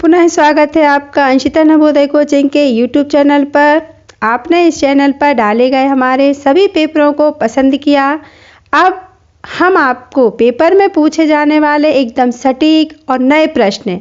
पुनः स्वागत है आपका अंशिता नवोदय कोचिंग के YouTube चैनल पर। आपने इस चैनल पर डाले गए हमारे सभी पेपरों को पसंद किया। अब हम आपको पेपर में पूछे जाने वाले एकदम सटीक और नए प्रश्न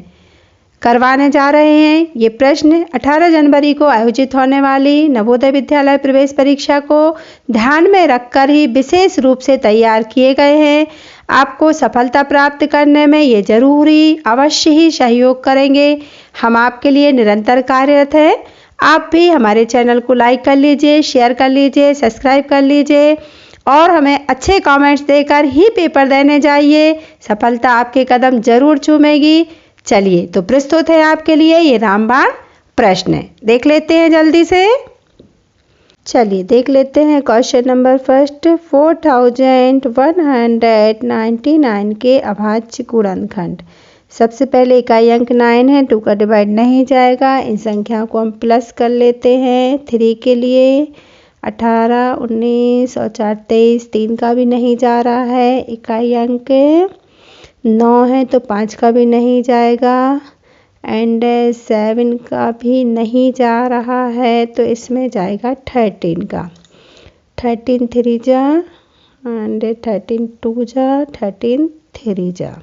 करवाने जा रहे हैं। ये प्रश्न 18 जनवरी को आयोजित होने वाली नवोदय विद्यालय प्रवेश परीक्षा को ध्यान में रखकर ही विशेष रूप से तैयार किए गए हैं। आपको सफलता प्राप्त करने में ये जरूरी अवश्य ही सहयोग करेंगे। हम आपके लिए निरंतर कार्यरत हैं। आप भी हमारे चैनल को लाइक कर लीजिए, शेयर कर लीजिए, सब्सक्राइब कर लीजिए और हमें अच्छे कमेंट्स देकर ही पेपर देने जाइए। सफलता आपके कदम जरूर चूमेगी। चलिए तो प्रस्तुत है आपके लिए ये रामबाण प्रश्न, देख लेते हैं जल्दी से। चलिए देख लेते हैं क्वेश्चन नंबर फर्स्ट। 4199 के अभाज्य गुणनखंड। सबसे पहले इकाई अंक 9 है, 2 का डिवाइड नहीं जाएगा। इन संख्याओं को हम प्लस कर लेते हैं। 3 के लिए 18, 19 और 4 23, 3 का भी नहीं जा रहा है। इकाई अंक 9 है तो 5 का भी नहीं जाएगा एंड 7 का भी नहीं जा रहा है, तो इसमें जाएगा 13 का। 13 3 जा एंड 13 2 जा, 13 3 जा।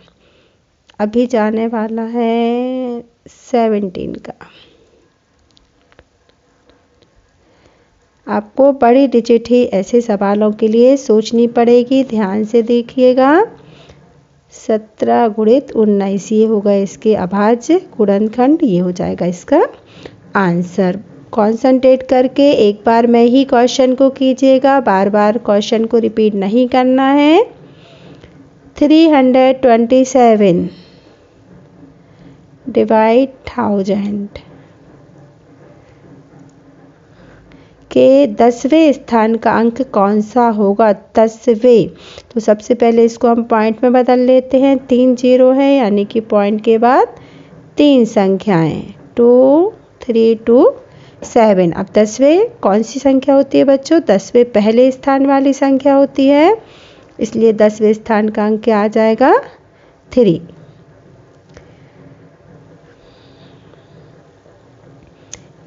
अभी जाने वाला है 17 का। आपको बड़ी डिजिट ही ऐसे सवालों के लिए सोचनी पड़ेगी, ध्यान से देखिएगा। 17 गुणित 19 ये होगा इसके अभाज्य गुणनखंड, ये हो जाएगा इसका आंसर। कॉन्सेंट्रेट करके एक बार में ही क्वेश्चन को कीजिएगा, बार बार क्वेश्चन को रिपीट नहीं करना है। 327 डिवाइड 1000 के 10वें स्थान का अंक कौन सा होगा? 10वें, तो सबसे पहले इसको हम पॉइंट में बदल लेते हैं। 3 0 है यानी कि पॉइंट के बाद 3 संख्याएं 2 3 2 7। अब 10वें कौन सी संख्या होती है बच्चों? 10वें पहले स्थान वाली संख्या होती है, इसलिए 10वें स्थान का अंक क्या आ जाएगा? 3।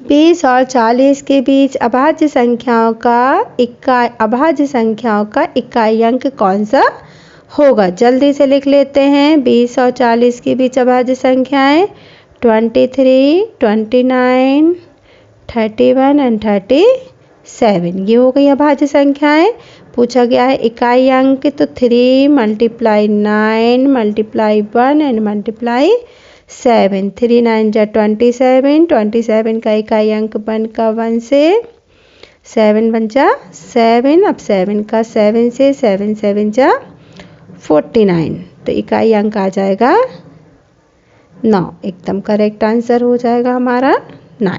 20 और 40 के बीच अभाज्य संख्याओं का इकाई अंक कौन सा होगा? जल्दी से लिख लेते हैं। 20 और 40 के बीच अभाज्य संख्याएं 23, 29, 31 एंड 37। ये हो गई अभाज्य संख्याएं। पूछा गया है इकाई अंक, तो 3 × 9 × 1 एंड मल्टीप्लाई 7। 3 9 जा 27, 27 का इकाई अंक 1 का 1 से 7 बन जा 7। अब 7 का 7 से 7 7 जा 49, तो इकाई अंक आ जाएगा 9। एकदम करेक्ट आंसर हो जाएगा हमारा 9।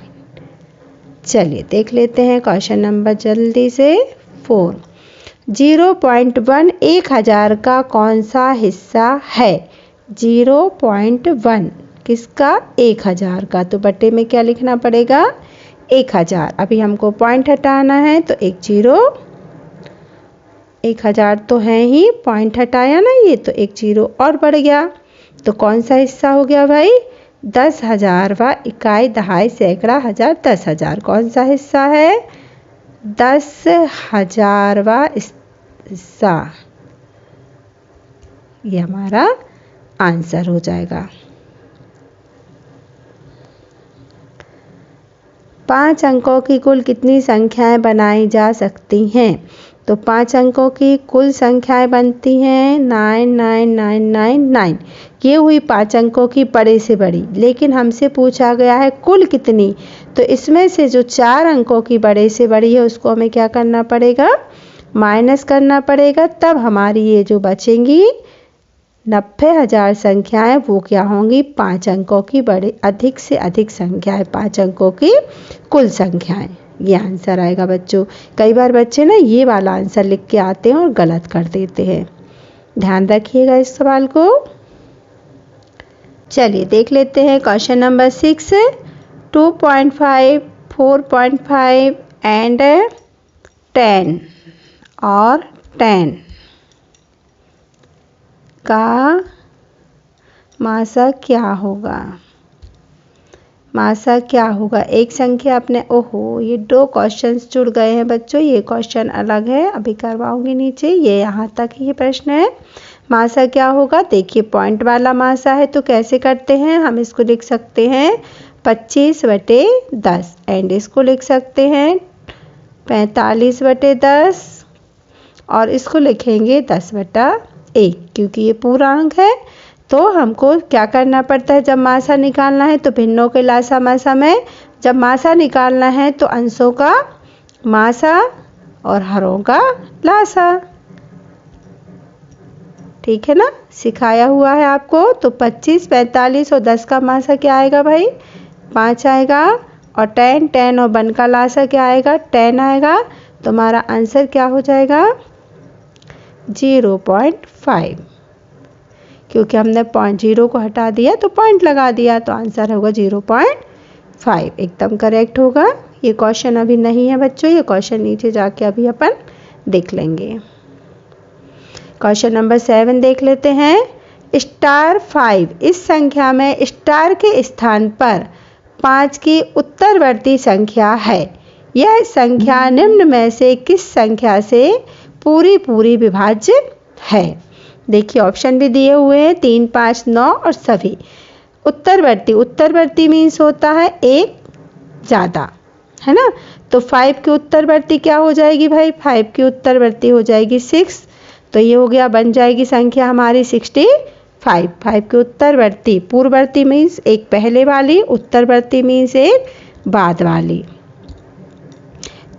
चलिए देख लेते हैं क्वेश्चन नंबर जल्दी से 4। 0.1 1000 का कौन सा हिस्सा है? 0.1 किसका? 1000 का। तो बटे में क्या लिखना पड़ेगा? 1000। अभी हमको पॉइंट हटाना है, तो एक 0, 1000 तो है ही, पॉइंट हटाया ना ये, तो एक 0 और बढ़ गया। तो कौन सा हिस्सा हो गया भाई? 10,000वां इकाई, दहाई, सैकड़ा, हजार, 10,000। कौन सा हिस्सा है? 10,000वां हिस्सा। ये हमारा आंसर हो जाएगा। 5 अंकों की कुल कितनी संख्याएं बनाई जा सकती हैं? तो 5 अंकों की कुल संख्याएं बनती हैं 9 9 9 9 9। ये हुई 5 अंकों की बड़े से बड़ी, लेकिन हमसे पूछा गया है कुल कितनी, तो इसमें से जो 4 अंकों की बड़े से बड़ी है उसको हमें क्या करना पड़ेगा? माइनस करना पड़ेगा। तब हमारी ये जो बचेंगी 90,000 संख्याएं वो क्या होंगी? 5 अंकों की बड़े अधिक से अधिक संख्याएं, 5 अंकों की कुल संख्याएं। ये आंसर आएगा बच्चों। कई बार बच्चे ना ये वाला आंसर लिख के आते हैं और गलत कर देते हैं, ध्यान रखिएगा इस सवाल को। चलिए देख लेते हैं क्वेश्चन नंबर 6। 2.5, 4.5 एंड 10 और 10 का मासा क्या होगा? मासा क्या होगा। एक संख्या अपने, ओहो ये 2 क्वेश्चंस जुड़ गए हैं बच्चों, ये क्वेश्चन अलग है, अभी करवाऊंगी नीचे। ये यहाँ तक ये प्रश्न है। मासा क्या होगा, देखिए पॉइंट वाला मासा है तो कैसे करते हैं, हम इसको लिख सकते हैं 25/10 एंड इसको लिख सकते हैं 45/10 और इसको लिखेंगे 10/1 क्योंकि ये पूर्णांक है। तो हमको क्या करना पड़ता है, जब मासा निकालना है तो भिन्नों के लासा मासा में, जब मासा निकालना है तो अंशों का मासा और हरों का लासा। ठीक है ना, सिखाया हुआ है आपको। तो 25, 45 और 10 का मासा क्या आएगा भाई, 5 आएगा। और 10 और 1 का लासा क्या आएगा, 10 आएगा। तो हमारा आंसर क्या हो जाएगा 0.5, क्योंकि हमने 0 को हटा दिया तो पॉइंट लगा दिया, तो आंसर होगा 0.5, एकदम करेक्ट होगा। ये क्वेश्चन अभी नहीं है बच्चों, ये क्वेश्चन नीचे जाके अभी अपन देख लेंगे। क्वेश्चन नंबर 7 देख लेते हैं। *5 इस संख्या में स्टार के स्थान पर 5 की उत्तरवर्ती संख्या है। यह संख्या निम्न में से किस संख्या से पूरी विभाज्य है। देखिए ऑप्शन भी दिए हुए हैं 3, 5, 9 और सभी। उत्तरवर्ती मीन्स होता है एक ज़्यादा, है ना। तो 5 की उत्तरवर्ती क्या हो जाएगी भाई, 5 की उत्तरवर्ती हो जाएगी 6, तो ये हो गया, बन जाएगी संख्या हमारी 65। 5 की उत्तरवर्ती, पूर्ववर्ती मीन्स एक पहले वाली, उत्तरवर्ती मीन्स एक बाद वाली।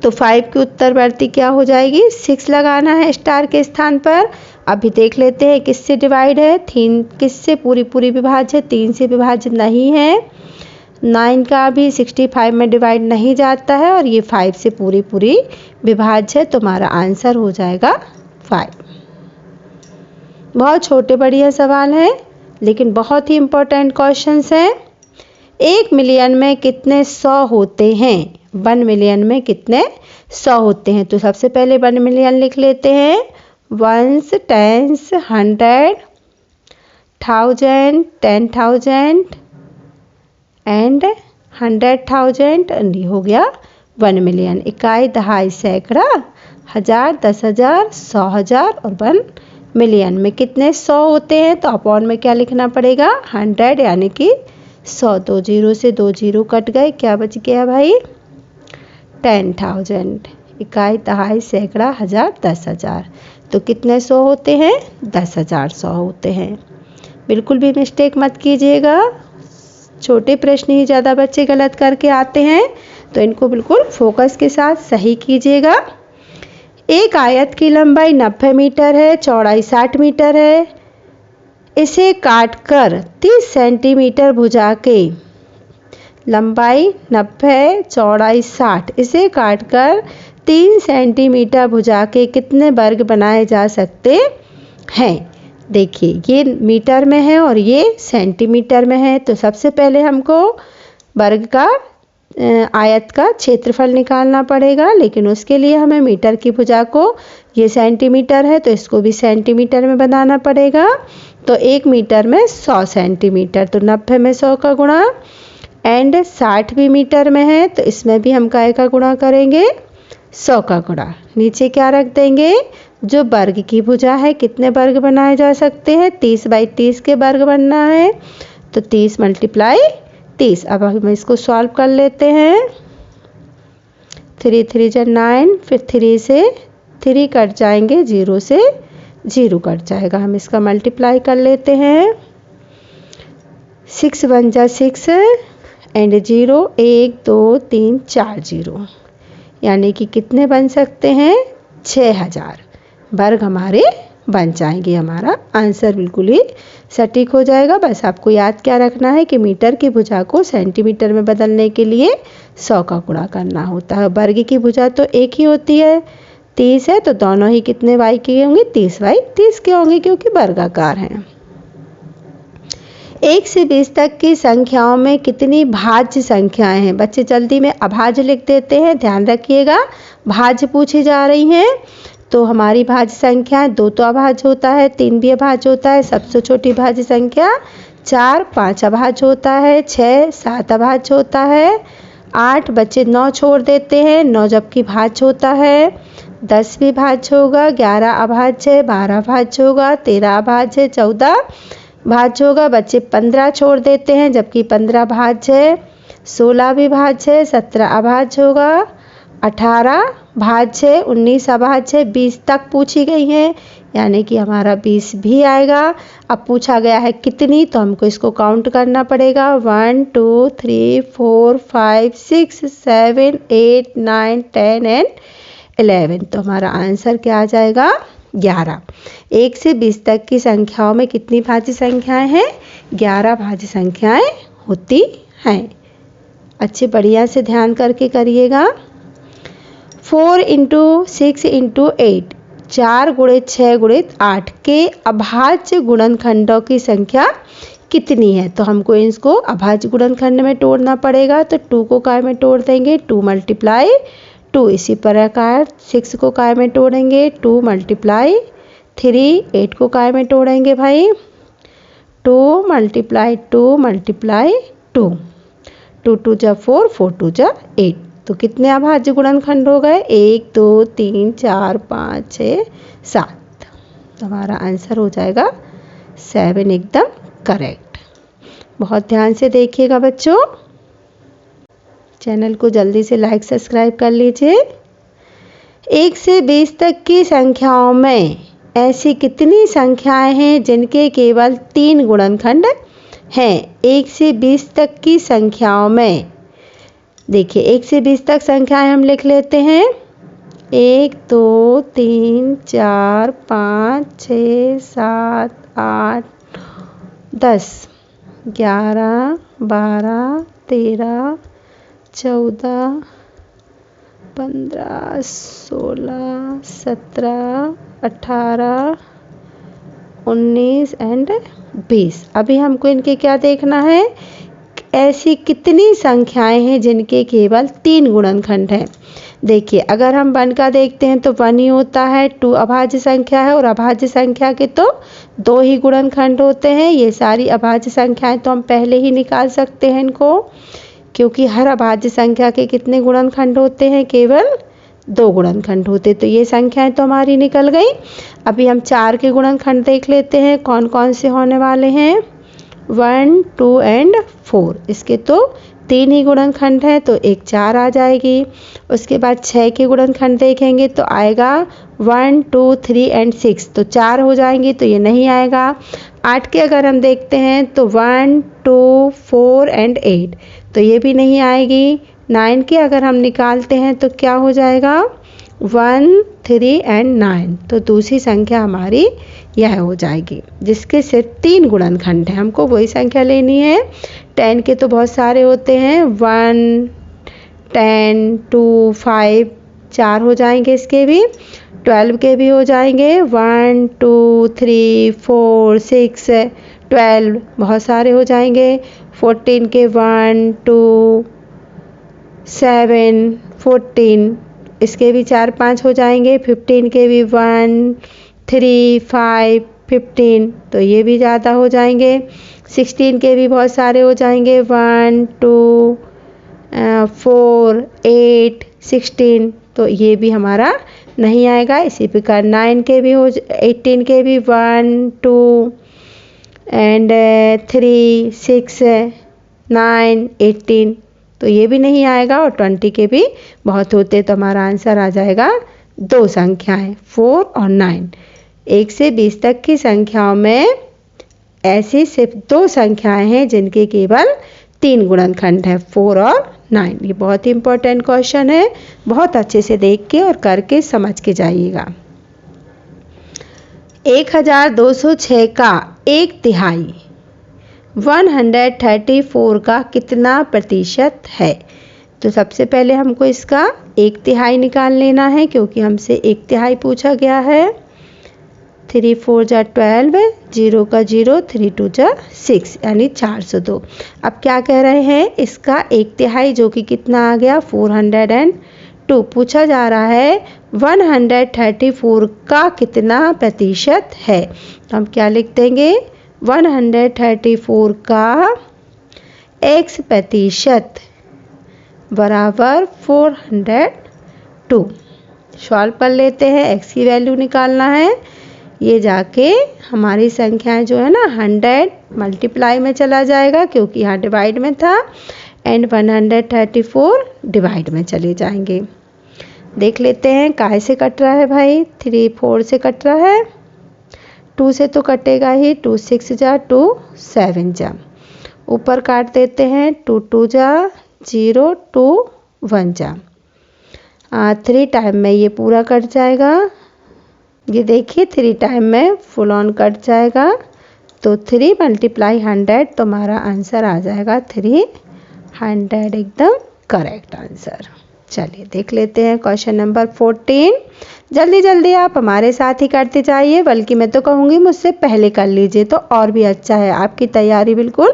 तो 5 की उत्तरवर्ती क्या हो जाएगी, 6 लगाना है स्टार के स्थान पर। अभी देख लेते हैं किससे डिवाइड है, 3 किससे पूरी विभाज्य, 3 से विभाज्य नहीं है। 9 का भी 65 में डिवाइड नहीं जाता है और ये 5 से पूरी विभाज्य है, तो हमारा आंसर हो जाएगा 5। बहुत छोटे बढ़िया सवाल हैं लेकिन बहुत ही इम्पोर्टेंट क्वेश्चंस हैं। 1 मिलियन में कितने 100 होते हैं, 1 मिलियन में कितने 100 होते हैं। तो सबसे पहले 1 मिलियन लिख लेते हैं, 1s, 10s, 100, 1000, 10,000 एंड 100,000 एंड ये हो गया 1 मिलियन। इकाई, दहाई, सैकड़ा, हजार, 10,000, 100,000 और 1 मिलियन में कितने 100 होते हैं। तो अपॉन में क्या लिखना पड़ेगा, 100 यानी कि 100। 2 0 से 2 0 कट गए, क्या बच गया भाई 10,000। इकाई, दहाई, सैकड़ा, हजार, 10,000। तो कितने 100 होते हैं, 10,000 100 होते हैं। बिल्कुल भी मिस्टेक मत कीजिएगा, छोटे प्रश्न ही ज़्यादा बच्चे गलत करके आते हैं, तो इनको बिल्कुल फोकस के साथ सही कीजिएगा। एक आयत की लंबाई 90 मीटर है, चौड़ाई 60 मीटर है। इसे काटकर 30 सेंटीमीटर भुजा के, लंबाई 90, चौड़ाई 60, इसे काटकर 3 सेंटीमीटर भुजा के कितने वर्ग बनाए जा सकते हैं। देखिए ये मीटर में है और ये सेंटीमीटर में है, तो सबसे पहले हमको वर्ग का आयत का क्षेत्रफल निकालना पड़ेगा, लेकिन उसके लिए हमें मीटर की भुजा को, ये सेंटीमीटर है तो इसको भी सेंटीमीटर में बनाना पड़ेगा। तो 1 मीटर में 100 सेंटीमीटर, तो 90 में 100 का गुणा एंड 60 भी मीटर में है तो इसमें भी हम काय का गुणा करेंगे, 100 का गुणा। नीचे क्या रख देंगे, जो वर्ग की भुजा है, कितने वर्ग बनाए जा सकते हैं, 30/30 के वर्ग बनना है, तो 30 × 30। अब हम इसको सॉल्व कर लेते हैं। 3 3 जा 9, फिर 3 से 3 कट जाएंगे, 0 से 0 कट जाएगा। हम इसका मल्टीप्लाई कर लेते हैं। 6 1 जा 6 एंड 0, 1 2 3 4 0, यानी कि कितने बन सकते हैं, 6000 वर्ग हमारे बन जाएंगे। हमारा आंसर बिल्कुल ही सटीक हो जाएगा। बस आपको याद क्या रखना है कि मीटर की भुजा को सेंटीमीटर में बदलने के लिए 100 का गुणा करना होता है। वर्ग की भुजा तो एक ही होती है, 30 है, तो दोनों ही कितने y के होंगे, 30/30 के होंगे क्योंकि वर्गाकार हैं। 1 से 20 तक की संख्याओं में कितनी भाज्य संख्याएं हैं। बच्चे जल्दी में अभाज्य लिख देते हैं, ध्यान रखिएगा, भाज्य पूछी जा रही हैं। तो हमारी भाज्य संख्या 2 तो अभाज्य होता है, 3 भी अभाज्य होता है, सबसे छोटी भाज्य संख्या 4 5 अभाज्य होता है, 6 7 अभाज्य होता है, 8 बच्चे 9 छोड़ देते हैं, 9 जबकि भाज्य होता है, 10 भी भाज्य होगा, 11 अभाज्य, 12 भाज्य होगा, 13 अभाज्य, 14 भाज्य होगा, बच्चे 15 छोड़ देते हैं जबकि 15 भाज्य है, 16 भी भाज्य है, 17 अभाज्य होगा, 18 भाज्य, 19 अभाज्य, 20 तक पूछी गई हैं, यानी कि हमारा 20 भी आएगा। अब पूछा गया है कितनी, तो हमको इसको काउंट करना पड़ेगा। 1 2 3 4 5 6 7 8 9 10 एंड 11। तो हमारा आंसर क्या आ जाएगा? 11। 1 से 20 तक की संख्याओं में कितनी भाज्य संख्याएं हैं? 11 भाज्य संख्याएं होती हैं। अच्छे बढ़िया से ध्यान करके करिएगा। 4 × 6 × 8, 4 × 6 × 8 के अभाज्य गुणनखंडों की संख्या कितनी है? तो हमको इसको अभाज्य गुणनखंड में तोड़ना पड़ेगा। तो 2 को काय में तोड़ देंगे, 2 × 2। इसी प्रकार 6 को काय में तोड़ेंगे, 2 × 3। 8 को काय में तोड़ेंगे भाई, 2 × 2 × 2। 2 2 जा 4, 4 2 जा 8। तो कितने अभाज्य गुणनखंड हो गए? 1 2 3 4 5 6 7। तो हमारा आंसर हो जाएगा 7, एकदम करेक्ट। बहुत ध्यान से देखिएगा बच्चों। चैनल को जल्दी से लाइक सब्सक्राइब कर लीजिए। 1 से 20 तक की संख्याओं में ऐसी कितनी संख्याएं हैं जिनके केवल 3 गुणनखंड हैं? 1 से 20 तक की संख्याओं में देखिए, 1 से 20 तक संख्याएं हम लिख लेते हैं। 1 2 3 4 5 6 7 8 10 11 12 13 14 15 16 17 18 19 एंड 20। अभी हमको इनके क्या देखना है? ऐसी कितनी संख्याएं हैं जिनके केवल 3 गुणनखंड हैं। देखिए, अगर हम 1 का देखते हैं तो 1 ही होता है, 2 अभाज्य संख्या है और अभाज्य संख्या के तो 2 ही गुणनखंड होते हैं। ये सारी अभाज्य संख्याएं तो हम पहले ही निकाल सकते हैं इनको, क्योंकि हर अभाज्य संख्या के कितने गुणनखंड होते हैं? केवल 2 गुणनखंड होते। तो ये संख्याएं तो हमारी निकल गई। अभी हम 4 के गुणनखंड देख लेते हैं कौन कौन से होने वाले हैं। 1 2 एंड 4, इसके तो 3 ही गुणनखंड हैं, तो एक 4 आ जाएगी। उसके बाद 6 के गुणनखंड देखेंगे तो आएगा 1 2 3 एंड 6, तो 4 हो जाएंगी, तो ये नहीं आएगा। 8 के अगर हम देखते हैं तो 1 2 4 एंड 8, तो ये भी नहीं आएगी। 9 के अगर हम निकालते हैं तो क्या हो जाएगा? 1 3 एंड 9, तो दूसरी संख्या हमारी यह हो जाएगी जिसके सिर्फ 3 गुणनखंड हैं। हमको वही संख्या लेनी है। 10 के तो बहुत सारे होते हैं, 1 10 2 5, 4 हो जाएंगे इसके भी। 12 के भी हो जाएंगे, 1 2 3 4 6 12, बहुत सारे हो जाएंगे। 14 के 1 2 7 14, इसके भी 4 5 हो जाएंगे। 15 के भी 1 3 5 15, तो ये भी ज़्यादा हो जाएंगे। 16 के भी बहुत सारे हो जाएंगे, 1 2 4 8 16, तो ये भी हमारा नहीं आएगा। इसी प्रकार 9 के भी 18 के भी 1 2 एंड 3 6 9 18, तो ये भी नहीं आएगा। और 20 के भी बहुत होते, तो हमारा आंसर आ जाएगा 2 संख्याएं, 4 और 9। 1 से 20 तक की संख्याओं में ऐसी सिर्फ 2 संख्याएं हैं जिनके केवल 3 गुणनखंड है, 4 और 9। ये बहुत ही इंपॉर्टेंट क्वेश्चन है, बहुत अच्छे से देख के और करके समझ के जाइएगा। 1206 का 1/3 134 का कितना प्रतिशत है? तो सबसे पहले हमको इसका 1/3 निकाल लेना है, क्योंकि हमसे 1/3 पूछा गया है। 3 4 जा 12, 0 का 0, 3 2 जा 6, यानी 402। अब क्या कह रहे हैं? इसका 1/3 जो कि कितना आ गया? 402। पूछा जा रहा है 134 का कितना प्रतिशत है। तो हम क्या लिख देंगे? 134 का x% बराबर 402। सॉल्व कर लेते हैं, x की वैल्यू निकालना है। ये जाके हमारी संख्याएं जो है ना 100 मल्टीप्लाई में चला जाएगा क्योंकि यहाँ डिवाइड में था, एंड 134 डिवाइड में चले जाएंगे। देख लेते हैं काहे से कट रहा है भाई। 3 4 से कट रहा है, 2 से तो कटेगा ही। 2 6 जा, 2 7 जा। ऊपर काट देते हैं, 2 2 जा 0, 2 1 जा। 3 टाइम में ये पूरा कट जाएगा। ये देखिए 3 टाइम में फुल ऑन कट जाएगा। तो 3 मल्टीप्लाई 100 तो हमारा आंसर आ जाएगा 300, एकदम करेक्ट आंसर। चलिए देख लेते हैं क्वेश्चन नंबर 14। जल्दी जल्दी आप हमारे साथ ही करते जाइए, बल्कि मैं तो कहूँगी मुझसे पहले कर लीजिए तो और भी अच्छा है। आपकी तैयारी बिल्कुल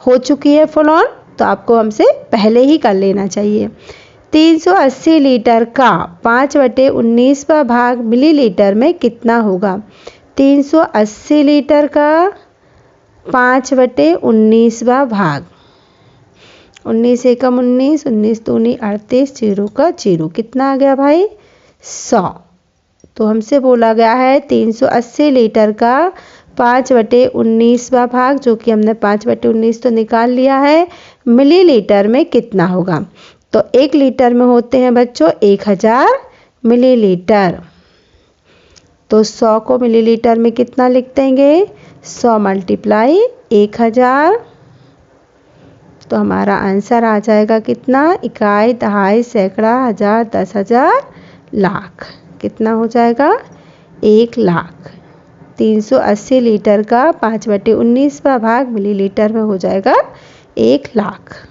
हो चुकी है फुल ऑन, तो आपको हमसे पहले ही कर लेना चाहिए। 380 लीटर का 5/19वां भाग मिलीलीटर में कितना होगा? 380 लीटर का 5/19वां भाग, 19 एकम 19, 19 दूनी 38, 0 का 0, कितना आ गया भाई? 100। तो हमसे बोला गया है 380 लीटर का 5/19वां भाग, जो कि हमने 5/19 तो निकाल लिया है, मिलीलीटर में कितना होगा? तो 1 लीटर में होते हैं बच्चों 1000 मिलीलीटर। तो 100 को मिलीलीटर में कितना लिख देंगे? 100 मल्टीप्लाई 1000। तो हमारा आंसर आ जाएगा कितना? इकाई, दहाई, सैकड़ा, हजार, 10,000, लाख। कितना हो जाएगा? 1 लाख। 380 लीटर का 5/19वां भाग मिलीलीटर में हो जाएगा 1 लाख।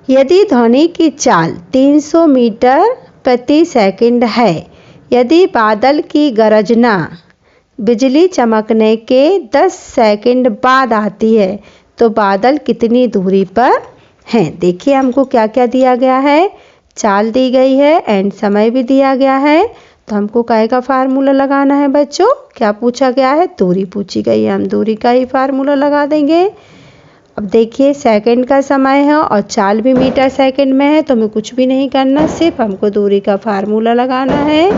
यदि ध्वनि की चाल 300 मीटर प्रति सेकंड है, यदि बादल की गरजना बिजली चमकने के 10 सेकंड बाद आती है, तो बादल कितनी दूरी पर हैं? देखिए हमको क्या क्या दिया गया है, चाल दी गई है एंड समय भी दिया गया है। तो हमको काय का फार्मूला लगाना है बच्चों? क्या पूछा गया है? दूरी पूछी गई है, हम दूरी का ही फार्मूला लगा देंगे। अब देखिए सेकंड का समय है और चाल भी मीटर सेकंड में है, तो हमें कुछ भी नहीं करना, सिर्फ हमको दूरी का फार्मूला लगाना है।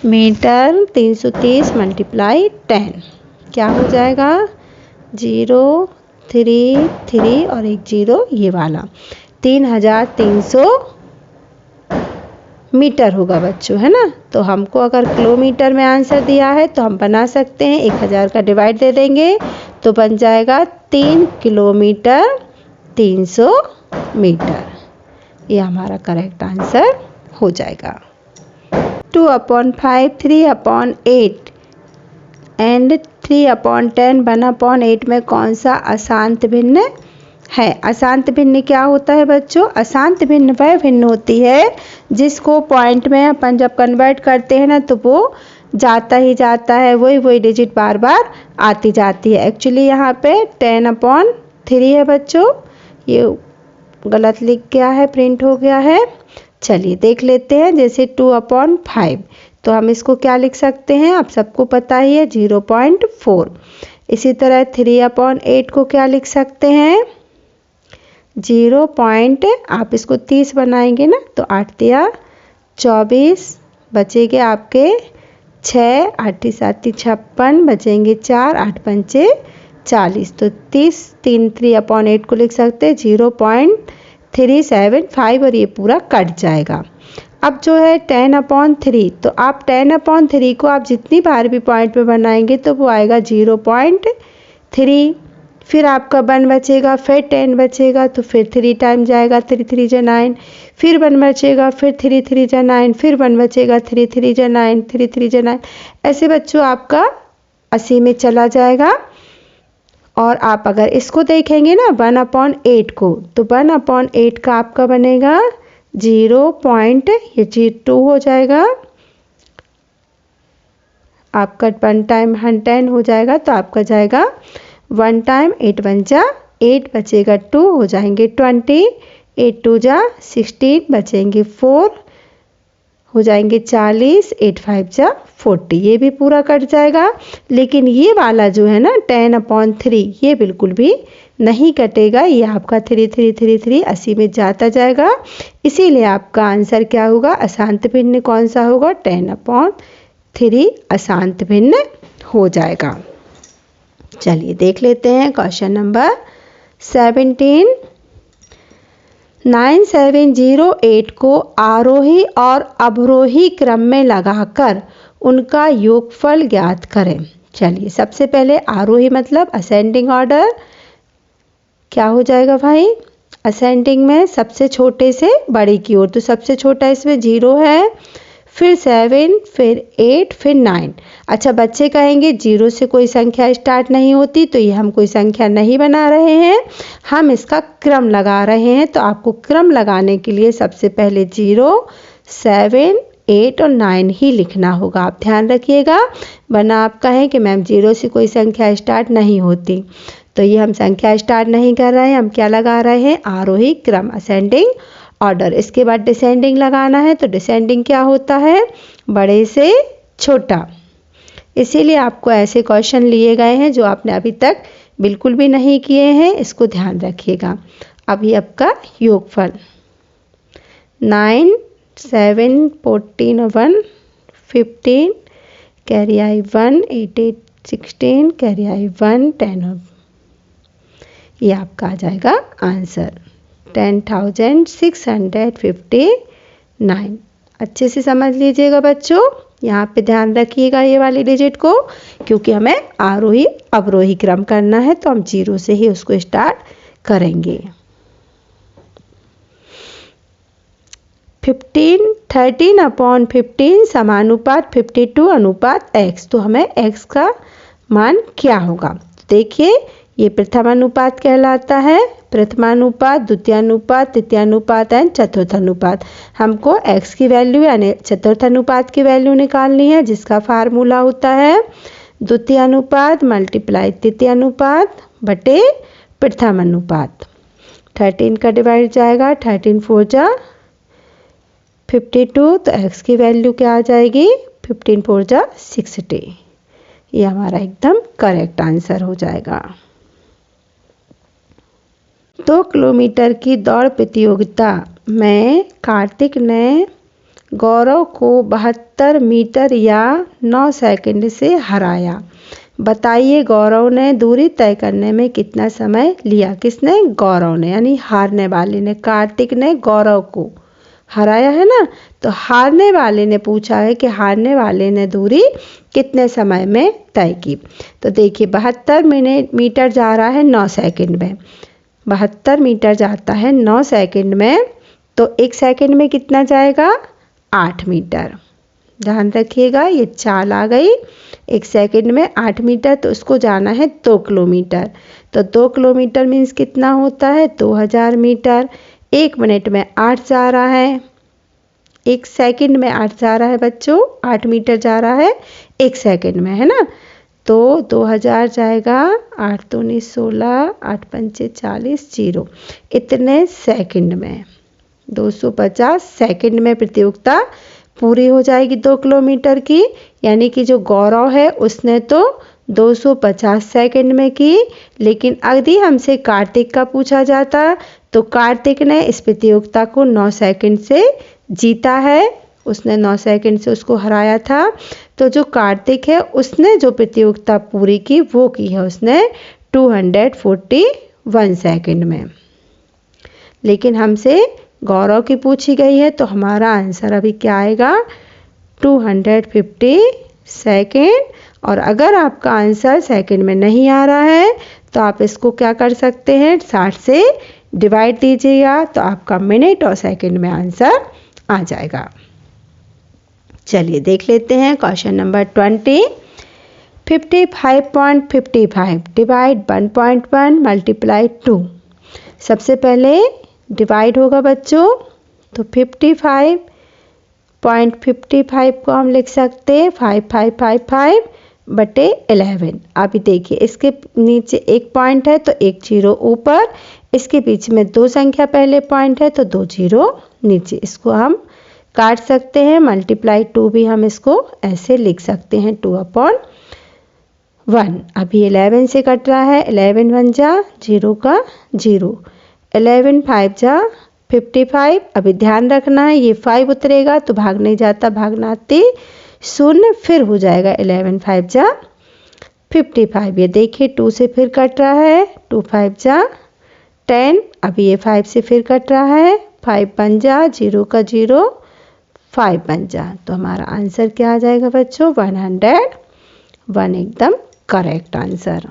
मीटर 330 मल्टीप्लाई 10, क्या हो जाएगा? 0 3 3 और 1 0, ये वाला 3300 मीटर होगा बच्चों, है ना। तो हमको अगर किलोमीटर में आंसर दिया है तो हम बना सकते हैं 1000 का डिवाइड दे देंगे तो बन जाएगा 3 किलोमीटर 300 मीटर। ये हमारा करेक्ट आंसर हो जाएगा। 2/5, 3/8 एंड 3/10, 1/8 में कौन सा अशांत भिन्न है? अशांत भिन्न क्या होता है बच्चों? अशांत भिन्न वह भिन्न होती है जिसको पॉइंट में अपन जब कन्वर्ट करते हैं ना, तो वो जाता ही जाता है, वही डिजिट बार बार आती जाती है। एक्चुअली यहाँ पे 10/3 है बच्चों, ये गलत लिख गया है, प्रिंट हो गया है। चलिए देख लेते हैं। जैसे 2/5, तो हम इसको क्या लिख सकते हैं? आप सबको पता ही है 0.4। इसी तरह 3/8 को क्या लिख सकते हैं? 0. आप इसको 30 बनाएंगे ना, तो 8 तिया 24, बचेंगे आपके 6, 8 7 56, बचेंगे 4, 8 पंचे 40। तो 30, 3/8 को लिख सकते हैं 0.375 और ये पूरा कट जाएगा। अब जो है 10/3, तो आप 10/3 को आप जितनी बार भी पॉइंट में बनाएंगे तो वो आएगा 0.3। फिर आपका 1 बचेगा, फिर 10 बचेगा, तो फिर 3 टाइम जाएगा, 3 3 जा 9, फिर 1 बचेगा, फिर 3 3 जा 9, फिर 1 बचेगा, 3 3 जा 9, 3 3 जा 9। ऐसे बच्चों आपका 80 में चला जाएगा। और आप अगर इसको देखेंगे ना 1/8 को, तो 1/8 का आपका बनेगा 0.2 हो जाएगा। आपका 1 टाइम 10 हो जाएगा, तो आपका जाएगा 1 टाइम 8 1 जा 8, बचेगा 2, हो जाएंगे 20, 8 2 जा 16, बचेंगे 4, हो जाएंगे 40, 8 5 जा 40, ये भी पूरा कट जाएगा। लेकिन ये वाला जो है ना 10/3 ये बिल्कुल भी नहीं कटेगा, ये आपका 3 3 3 3 80 में जाता जाएगा। इसीलिए आपका आंसर क्या होगा, अशांत भिन्न कौन सा होगा, 10/3 अशांत भिन्न हो जाएगा। चलिए देख लेते हैं क्वेश्चन नंबर 17। 9708 को आरोही और अवरोही क्रम में लगाकर उनका योगफल ज्ञात करें। चलिए सबसे पहले आरोही मतलब असेंडिंग ऑर्डर, क्या हो जाएगा भाई, असेंडिंग में सबसे छोटे से बड़े की ओर, तो सबसे छोटा इसमें 0 है, फिर 7, फिर 8, फिर 9। अच्छा बच्चे कहेंगे 0 से कोई संख्या स्टार्ट नहीं होती, तो ये हम कोई संख्या नहीं बना रहे हैं, हम इसका क्रम लगा रहे हैं। तो आपको क्रम लगाने के लिए सबसे पहले 0, 7, 8 और 9 ही लिखना होगा, आप ध्यान रखिएगा, वरना आप कहें कि मैम 0 से कोई संख्या स्टार्ट नहीं होती। तो ये हम संख्या स्टार्ट नहीं कर रहे हैं, हम क्या लगा रहे हैं, आरोही क्रम असेंडिंग ऑर्डर। इसके बाद डिसेंडिंग लगाना है, तो डिसेंडिंग क्या होता है, बड़े से छोटा। इसीलिए आपको ऐसे क्वेश्चन लिए गए हैं जो आपने अभी तक बिल्कुल भी नहीं किए हैं, इसको ध्यान रखिएगा। अभी आपका योगफल 9 7 14 1 15 कैरी आई 1 8 8 16 कैरी आई 1 10, ये आपका आ जाएगा आंसर 10,659। अच्छे से समझ लीजिएगा बच्चों, यहाँ पे ध्यान रखिएगा ये वाली डिजिट को, क्योंकि हमें आरोही अवरोही क्रम करना है, तो हम 0 से ही उसको स्टार्ट करेंगे। 13/15 समानुपात 52 अनुपात x, तो हमें x का मान क्या होगा। देखिए ये प्रथमानुपात कहलाता है, प्रथमानुपात, द्वितीयानुपात, तृतीयानुपात एंड चतुर्थानुपात। हमको x की वैल्यू यानी चतुर्थानुपात की वैल्यू निकालनी है, जिसका फार्मूला होता है द्वितीयानुपात मल्टीप्लाई तृतीयानुपात बटे प्रथमानुपात। 13 का डिवाइड जाएगा, 13 4 जा 52, तो x की वैल्यू क्या आ जाएगी, 15 4 जा 60। ये हमारा एकदम करेक्ट आंसर हो जाएगा। 2 किलोमीटर की दौड़ प्रतियोगिता में कार्तिक ने गौरव को 72 मीटर या 9 सेकंड से हराया। बताइए गौरव ने दूरी तय करने में कितना समय लिया। किसने, गौरव ने, यानी हारने वाले ने। कार्तिक ने गौरव को हराया है ना, तो हारने वाले ने पूछा है कि हारने वाले ने दूरी कितने समय में तय की। तो देखिए 72 मीटर जा रहा है 9 सेकंड में, 72 मीटर जाता है 9 सेकंड में, तो 1 सेकंड में कितना जाएगा, 8 मीटर। ध्यान रखिएगा ये चाल आ गई, 1 सेकंड में 8 मीटर, तो उसको जाना है 2 किलोमीटर। तो 2 किलोमीटर मीन्स कितना होता है, 2000 मीटर। 1 मिनट में 8 जा रहा है, 1 सेकंड में 8 जा रहा है बच्चों, 8 मीटर जा रहा है 1 सेकंड में, है ना। तो 2000 जाएगा, 8 दूनी 16, 8 पंचे 40, 0, इतने सेकंड में 250 सेकंड में प्रतियोगिता पूरी हो जाएगी 2 किलोमीटर की। यानी कि जो गौरव है उसने तो 250 सेकंड में की, लेकिन यदि हमसे कार्तिक का पूछा जाता तो कार्तिक ने इस प्रतियोगिता को 9 सेकंड से जीता है, उसने 9 सेकंड से उसको हराया था। तो जो कार्तिक है उसने जो प्रतियोगिता पूरी की वो की है उसने 241 सेकंड में, लेकिन हमसे गौरव की पूछी गई है, तो हमारा आंसर अभी क्या आएगा, 250 सेकंड। और अगर आपका आंसर सेकंड में नहीं आ रहा है तो आप इसको क्या कर सकते हैं, 60 से डिवाइड दीजिएगा, तो आपका मिनट और सेकंड में आंसर आ जाएगा। चलिए देख लेते हैं क्वेश्चन नंबर 20। 55.55 divide 1.1 multiply 2। सबसे पहले डिवाइड होगा बच्चों, तो 55.55 को हम लिख सकते हैं 5555 बटे 11। अभी देखिए इसके नीचे एक पॉइंट है तो एक जीरो ऊपर, इसके बीच में 2 संख्या पहले पॉइंट है तो 2 जीरो नीचे, इसको हम काट सकते हैं। मल्टीप्लाई 2 भी हम इसको ऐसे लिख सकते हैं 2/1। अभी 11 से कट रहा है। 11 1 जा 0 का 0, 11 5 जा 55। अभी ध्यान रखना है ये 5 उतरेगा तो भाग नहीं जाता, भागना आते 0, फिर हो जाएगा 11 5 जा 55। ये देखिए 2 से फिर कट रहा है। 2 5 जा 10। अभी ये 5 से फिर कट रहा है। 5 5 जा 0 का 0, 5 5 जा। तो हमारा आंसर क्या आ जाएगा बच्चों? 101 एकदम करेक्ट आंसर।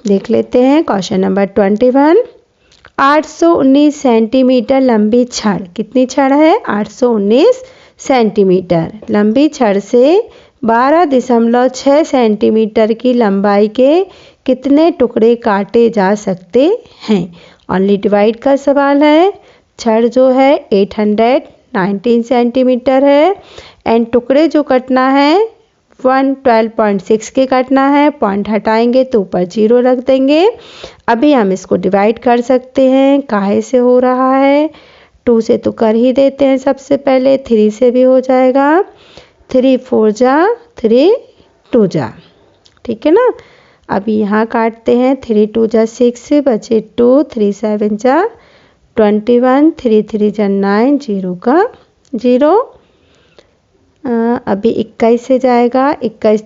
देख लेते हैं क्वेश्चन नंबर 21। 819 सेंटीमीटर लंबी छड़, कितनी छड़ है? 819 सेंटीमीटर लंबी छड़ से 12.6 सेंटीमीटर की लंबाई के कितने टुकड़े काटे जा सकते हैं? ओनली डिवाइड का सवाल है। छड़ जो है 819 सेंटीमीटर है एंड टुकड़े जो कटना है 112.6 के कटना है। पॉइंट हटाएंगे तो ऊपर 0 रख देंगे। अभी हम इसको डिवाइड कर सकते हैं। काहे से हो रहा है? 2 से तो कर ही देते हैं सबसे पहले, 3 से भी हो जाएगा। 3 4 जा 3 2 जा, ठीक है ना। अभी यहाँ काटते हैं। 3 2 जा 6, बचे 2, 3 7 जा 21, 3 3 जा 9, 0 का 0। अभी 21 से जाएगा। 21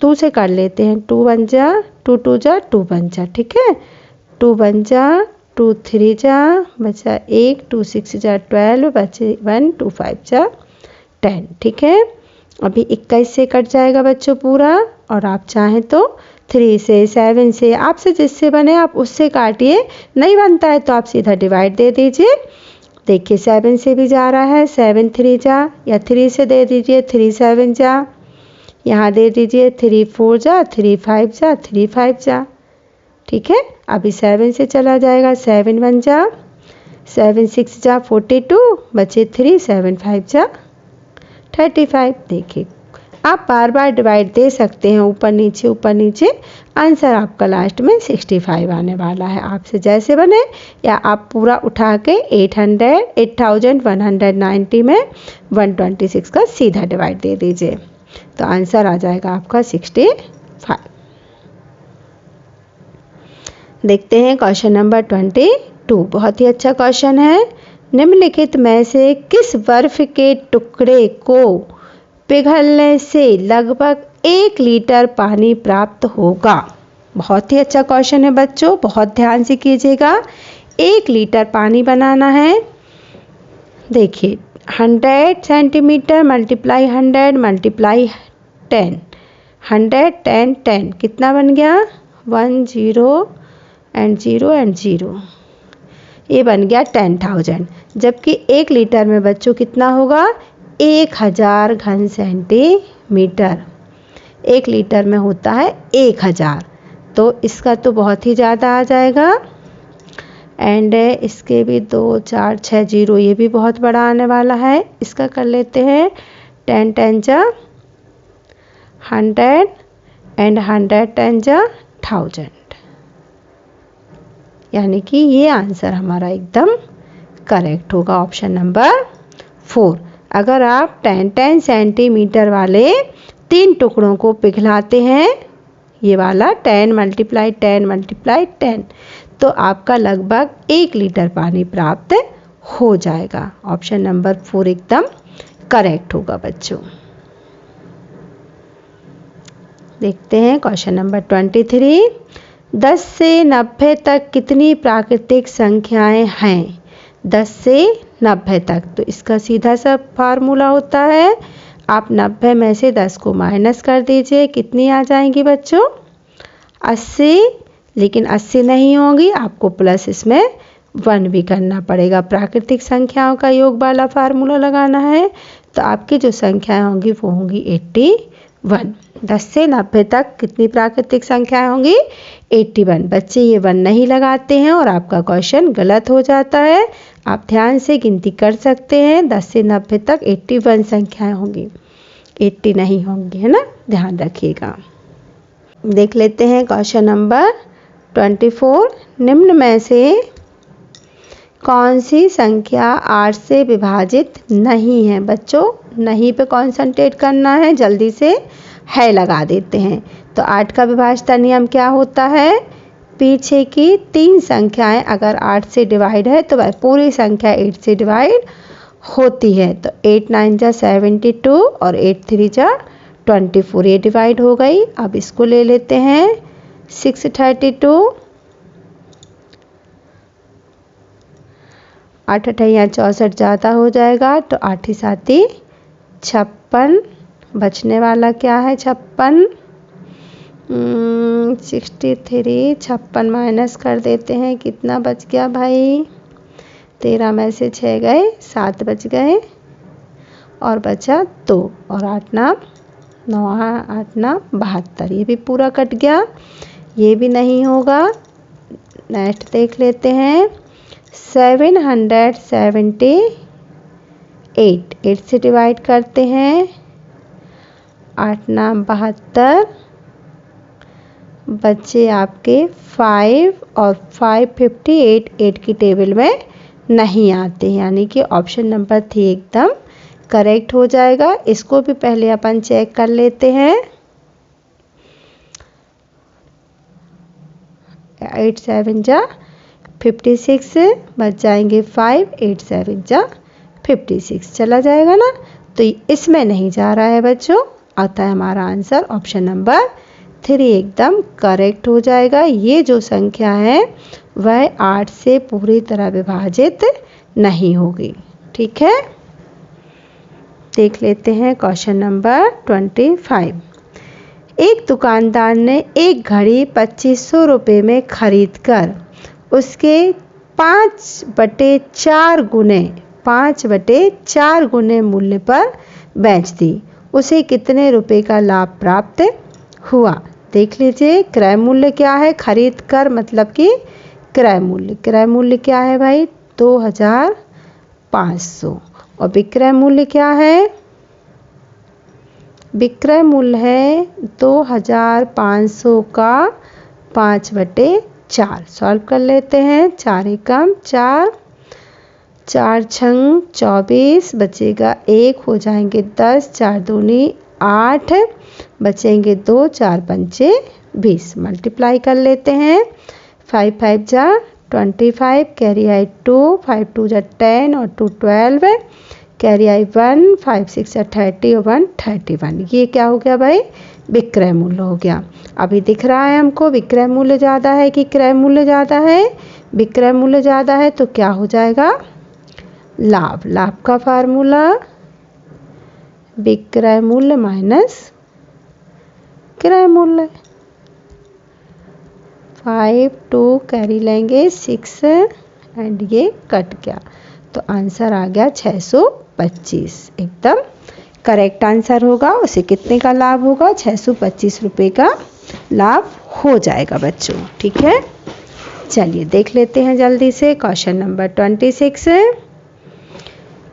2 से कर लेते हैं। 2 1 जा 2 2 जा 2 1 जा, ठीक है। 2 1 जा 2 3 जा, बचा 1, 2 6 जा 12, बचे 1, 2 5 जा 10, ठीक है। अभी 21 से कट जाएगा बच्चों पूरा। और आप चाहें तो 3 से 7 से आपसे जिससे बने आप उससे काटिए। नहीं बनता है तो आप सीधा डिवाइड दे दीजिए। देखिए 7 से भी जा रहा है। 7 3 जा, या 3 से दे दीजिए 3 7 जा। यहाँ दे दीजिए 3 4 जा 3 5 जा 3 5 जा, ठीक है। अभी 7 से चला जाएगा। 7 1 जा 7 6 जा 42, बचे 3 7 5 जा 35। देखिए आप बार बार डिवाइड दे सकते हैं, ऊपर नीचे। आंसर आपका लास्ट में 65 आने वाला है। आपसे जैसे बने, या आप पूरा उठा के 8190 में 126 का सीधा डिवाइड दे दीजिए तो आंसर आ जाएगा आपका 65। देखते हैं क्वेश्चन नंबर 22। बहुत ही अच्छा क्वेश्चन है। निम्नलिखित में से किस बर्फ के टुकड़े को पिघलने से लगभग 1 लीटर पानी प्राप्त होगा? बहुत ही अच्छा क्वेश्चन है बच्चों, बहुत ध्यान से कीजिएगा। 1 लीटर पानी बनाना है। देखिए 100 सेंटीमीटर मल्टीप्लाई 100 मल्टीप्लाई 10, 100 10 10 कितना बन गया? 1 0 एंड 0 एंड 0, ये बन गया 10,000। जबकि 1 लीटर में बच्चों कितना होगा? 1000 घन सेंटीमीटर। 1 लीटर में होता है 1000, तो इसका तो बहुत ही ज़्यादा आ जाएगा। एंड इसके भी 2 4 6 0, ये भी बहुत बड़ा आने वाला है। इसका कर लेते हैं 10 10 जा 100 एंड 100 10 जा 1000, यानी कि ये आंसर हमारा एकदम करेक्ट होगा, ऑप्शन नंबर 4। अगर आप 10 सेंटीमीटर वाले 3 टुकड़ों को पिघलाते हैं, ये वाला 10 मल्टीप्लाई 10 मल्टीप्लाई 10, तो आपका लगभग 1 लीटर पानी प्राप्त हो जाएगा। ऑप्शन नंबर 4 एकदम करेक्ट होगा बच्चों। देखते हैं क्वेश्चन नंबर 23। 10 से 90 तक कितनी प्राकृतिक संख्याएं हैं? 10 से 90 तक, तो इसका सीधा सा फार्मूला होता है, आप 90 में से 10 को माइनस कर दीजिए। कितनी आ जाएंगी बच्चों? 80। लेकिन 80 नहीं होगी, आपको प्लस इसमें 1 भी करना पड़ेगा। प्राकृतिक संख्याओं का योग वाला फार्मूला लगाना है, तो आपकी जो संख्याएं होंगी वो होंगी 81। 10 से 90 तक कितनी प्राकृतिक संख्याएं होंगी? 81। बच्चे ये 1 नहीं लगाते हैं और आपका क्वेश्चन गलत हो जाता है। आप ध्यान से गिनती कर सकते हैं। 10 से 90 तक 81 संख्याएं होंगी, 80 नहीं होंगी, है ना, ध्यान रखिएगा। देख लेते हैं क्वेश्चन नंबर 24। निम्न में से कौन सी संख्या 8 से विभाजित नहीं है? बच्चों नहीं पे कंसंट्रेट करना है, जल्दी से है लगा देते हैं। तो 8 का विभाज्यता नियम क्या होता है? पीछे की 3 संख्याएं अगर 8 से डिवाइड है तो वह पूरी संख्या 8 से डिवाइड होती है। तो 8 9 जा 72 और 8 3 जा 24, ये डिवाइड हो गई। अब इसको ले लेते हैं 632, 8 अठैया 64 ज़्यादा हो जाएगा तो 8 ही 7 56, बचने वाला क्या है 56, 63, 56 माइनस कर देते हैं, कितना बच गया भाई? 13 में से 6 गए, 7 बच गए और बचा 2 और 8 9 9 8 9 72, ये भी पूरा कट गया, ये भी नहीं होगा। नेक्स्ट देख लेते हैं 778, 8 से डिवाइड करते हैं, 8 9 72, बच्चे आपके 5 और 5 58, 8 की टेबल में नहीं आते, यानी कि ऑप्शन नंबर 3 एकदम करेक्ट हो जाएगा। इसको भी पहले अपन चेक कर लेते हैं। 8 7 जा 56, बच जाएंगे 5, 8 7 जा 56 चला जाएगा ना, तो इसमें नहीं जा रहा है बच्चों, आता है हमारा आंसर ऑप्शन नंबर 3 एकदम करेक्ट हो जाएगा। ये जो संख्या है वह 8 से पूरी तरह विभाजित नहीं होगी। ठीक है, देख लेते हैं क्वेश्चन नंबर 25। एक दुकानदार ने एक घड़ी 2500 रुपये में खरीदकर उसके 5/4 गुने मूल्य पर बेच दी। उसे कितने रुपए का लाभ प्राप्त हुआ? देख लीजिए, क्रय मूल्य क्या है? खरीद कर मतलब कि क्रय मूल्य क्या है भाई? 2500। और विक्रय मूल्य क्या है? विक्रय मूल्य है 2500 का 5/4। सॉल्व कर लेते हैं, 4 एकम 4, 4 छंग 24, बचेगा 1, हो जाएंगे 10, 4 दूनी 8, बचेंगे 2, 4 पंचे 20। मल्टीप्लाई कर लेते हैं, 5 5 जा 25, कैरी आई 2, 5 2 जा 10 और 2 12, कैरी आई 1, 5 6 जा 30 और 1 31। ये क्या हो गया भाई? विक्रय मूल्य हो गया। अभी दिख रहा है हमको विक्रय मूल्य ज़्यादा है कि क्रय मूल्य ज़्यादा है? विक्रय मूल्य ज़्यादा है तो क्या हो जाएगा? लाभ। लाभ का फार्मूला विक्रय मूल्य माइनस क्रय मूल्य। 5 2 कैरी लेंगे 6 एंड ये कट गया, तो आंसर आ गया 625। एकदम करेक्ट आंसर होगा। उसे कितने का लाभ होगा? 625 रुपये का लाभ हो जाएगा बच्चों। ठीक है, चलिए देख लेते हैं जल्दी से क्वेश्चन नंबर 26।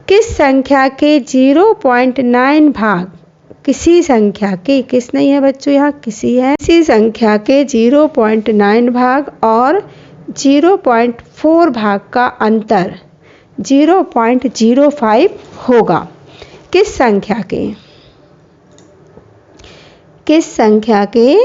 किस संख्या के 0.9 भाग किसी संख्या के, किस नहीं है बच्चों यहाँ, किसी है, किसी संख्या के 0.9 भाग और 0.4 भाग का अंतर 0.05 होगा? किस संख्या के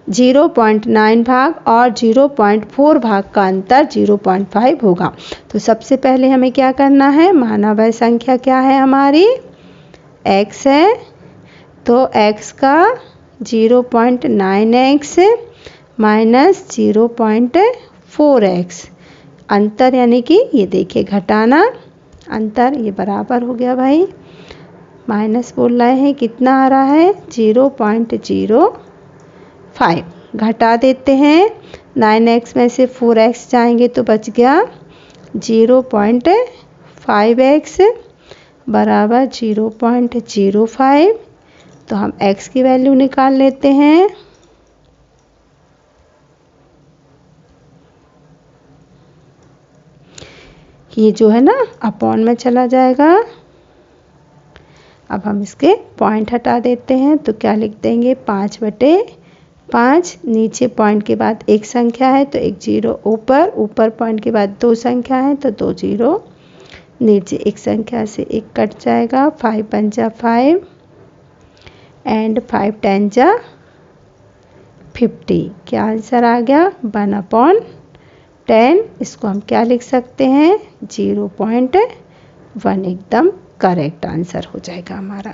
0.9 भाग और 0.4 भाग का अंतर 0.5 होगा? तो सबसे पहले हमें क्या करना है? माना वह संख्या क्या है हमारी? x है, तो x का 0.9x माइनस 0.4x अंतर, यानी कि ये देखिए घटाना अंतर, ये बराबर हो गया भाई, माइनस बोल रहे हैं, कितना आ रहा है? 0.05। घटा देते हैं, 9x में से 4x जाएंगे तो बच गया 0.5x बराबर 0.05। तो हम x की वैल्यू निकाल लेते हैं। ये जो है ना अपॉन में चला जाएगा। अब हम इसके पॉइंट हटा देते हैं, तो क्या लिख देंगे? 5/2 5, नीचे पॉइंट के बाद एक संख्या है तो एक जीरो, ऊपर ऊपर पॉइंट के बाद 2 संख्या है तो 2 जीरो, नीचे एक संख्या से एक कट जाएगा, 5 पंजा 5 एंड 5 10 जा 50। क्या आंसर आ गया? 1/10। इसको हम क्या लिख सकते हैं? 0.1 एकदम करेक्ट आंसर हो जाएगा हमारा।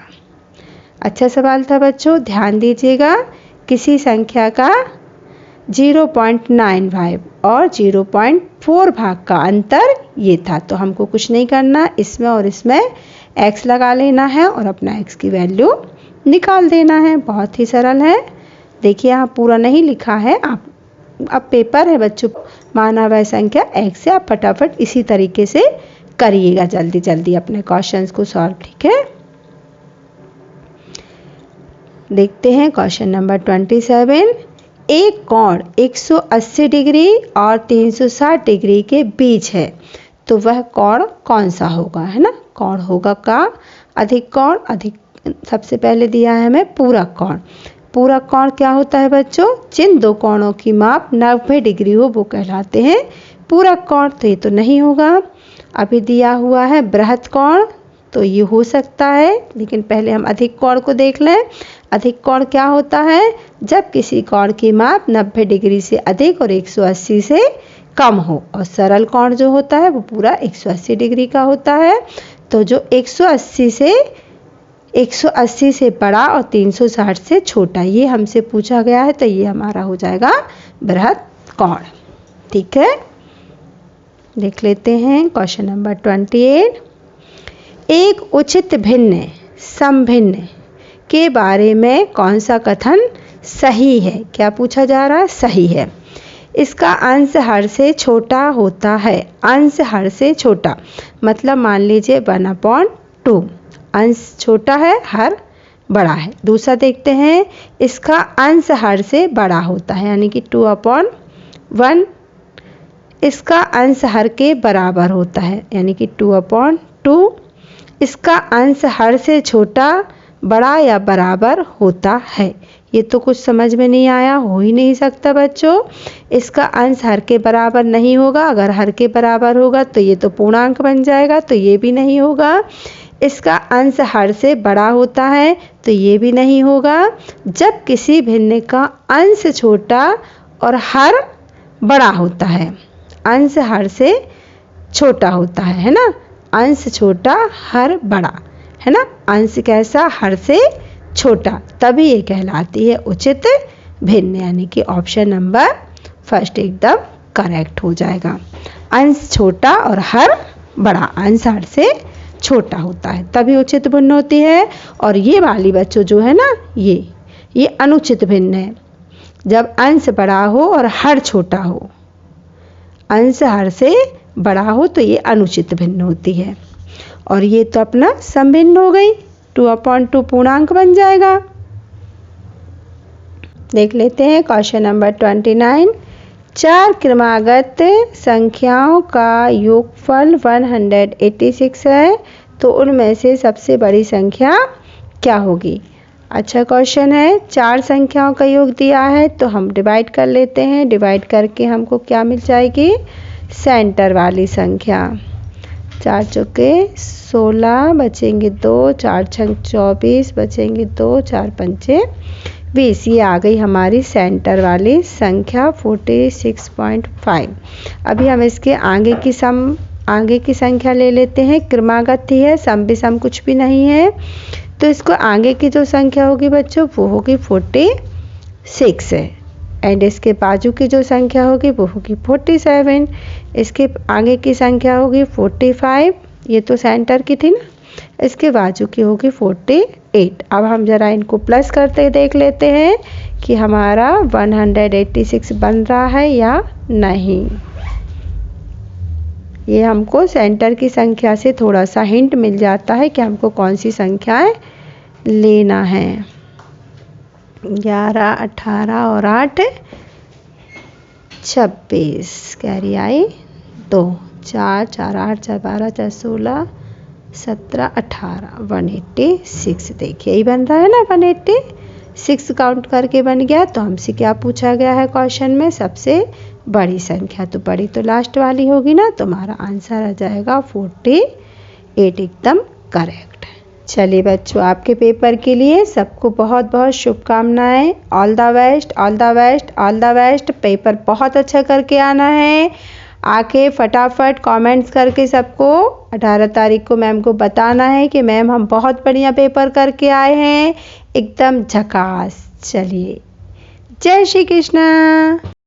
अच्छा सवाल था बच्चों, ध्यान दीजिएगा। किसी संख्या का 0.95 और 0.4 भाग का अंतर ये था, तो हमको कुछ नहीं करना, इसमें और इसमें x लगा लेना है और अपना x की वैल्यू निकाल देना है। बहुत ही सरल है। देखिए यहाँ पूरा नहीं लिखा है, आप अब पेपर है बच्चों, माना वह संख्या x से आप फटाफट इसी तरीके से करिएगा जल्दी जल्दी अपने क्वेश्चंस को सॉल्व, ठीक है। देखते हैं क्वेश्चन नंबर 27। एक कोण 180 डिग्री और 360 डिग्री के बीच है, तो वह कोण कौन सा होगा, है ना। कोण होगा का अधिक कोण, अधिक सबसे पहले दिया है हमें पूरक कोण। पूरक कोण क्या होता है बच्चों? जिन दो कोणों की माप 90 डिग्री हो वो कहलाते हैं पूरक कोण, तो ये तो नहीं होगा। अभी दिया हुआ है बृहत कोण, तो ये हो सकता है, लेकिन पहले हम अधिक कोण को देख लें। अधिक कोण क्या होता है? जब किसी कोण की माप 90 डिग्री से अधिक और 180 से कम हो, और सरल कोण जो होता है वो पूरा 180 डिग्री का होता है। तो जो 180 से बड़ा और 360 से छोटा, ये हमसे पूछा गया है, तो ये हमारा हो जाएगा बृहत कोण, ठीक है। देख लेते हैं क्वेश्चन नंबर 28। एक उचित भिन्न समभिन्न के बारे में कौन सा कथन सही है? क्या पूछा जा रहा है? सही है। इसका अंश हर से छोटा होता है। अंश हर से छोटा मतलब मान लीजिए 1/2, अंश छोटा है, हर बड़ा है। दूसरा देखते हैं, इसका अंश हर से बड़ा होता है, यानी कि 2/1। इसका अंश हर के बराबर होता है, यानी कि 2/2। इसका अंश हर से छोटा, बड़ा या बराबर होता है। ये तो कुछ समझ में नहीं आया, हो ही नहीं सकता बच्चों। इसका अंश हर के बराबर नहीं होगा, अगर हर के बराबर होगा तो ये तो पूर्णांक बन जाएगा, तो ये भी नहीं होगा। इसका अंश हर से बड़ा होता है, तो ये भी नहीं होगा। जब किसी भिन्न का अंश छोटा और हर बड़ा होता है, अंश हर से छोटा होता है ना, अंश छोटा हर बड़ा, है ना। अंश कैसा? हर से छोटा, तभी ये कहलाती है उचित भिन्न, यानी कि ऑप्शन नंबर फर्स्ट एकदम करेक्ट हो जाएगा। अंश छोटा और हर बड़ा, अंश हर से छोटा होता है तभी उचित भिन्न होती है। और ये वाली बच्चों जो है ना, ये अनुचित भिन्न है। जब अंश बड़ा हो और हर छोटा हो, अंश हर से बड़ा हो, तो ये अनुचित भिन्न होती है। और ये तो अपना समभिन्न हो गई, 2/2 पूर्णांक बन जाएगा। देख लेते हैं क्वेश्चन नंबर 29। 4 क्रमागत संख्याओं का योगफल 186 है, तो उनमें से सबसे बड़ी संख्या क्या होगी? अच्छा क्वेश्चन है। 4 संख्याओं का योग दिया है, तो हम डिवाइड कर लेते हैं। डिवाइड करके हमको क्या मिल जाएगी? सेंटर वाली संख्या। 4 चौके 16, बचेंगे 2, 4 छंग 24, बचेंगे 2, 4 पंचे 20। ये आ गई हमारी सेंटर वाली संख्या 46.5। अभी हम इसके आगे की संख्या ले लेते हैं। क्रमागत ही है, सम विषम कुछ भी नहीं है, तो इसको आगे की जो संख्या होगी बच्चों वो होगी 46 है। एंड इसके बाजू की जो संख्या होगी वो होगी 47। इसके आगे की संख्या होगी 45, ये तो सेंटर की थी ना। इसके बाजू की होगी 48। अब हम जरा इनको प्लस करते देख लेते हैं कि हमारा 186 बन रहा है या नहीं। ये हमको सेंटर की संख्या से थोड़ा सा हिंट मिल जाता है कि हमको कौन सी संख्याएं लेना है। 11, 18 और 8 26, कैरी आई 2, 4, 4, 8, 4, 12, 4, 16, 17, 18, 186। देखिए यही बन रहा है ना, 6 काउंट करके बन गया। तो हमसे क्या पूछा गया है क्वेश्चन में, सबसे बड़ी संख्या। तो बड़ी तो लास्ट वाली होगी ना, तुम्हारा आंसर आ जाएगा 48, एकदम करेक्ट है। चलिए बच्चों, आपके पेपर के लिए सबको बहुत बहुत शुभकामनाएं। All the best, all the best, all the best. Paper बहुत अच्छा करके आना है। आके फटाफट कमेंट्स करके सबको 18 तारीख को मैम को बताना है कि मैम हम बहुत बढ़िया पेपर करके आए हैं, एकदम झकास। चलिए, जय श्री कृष्ण।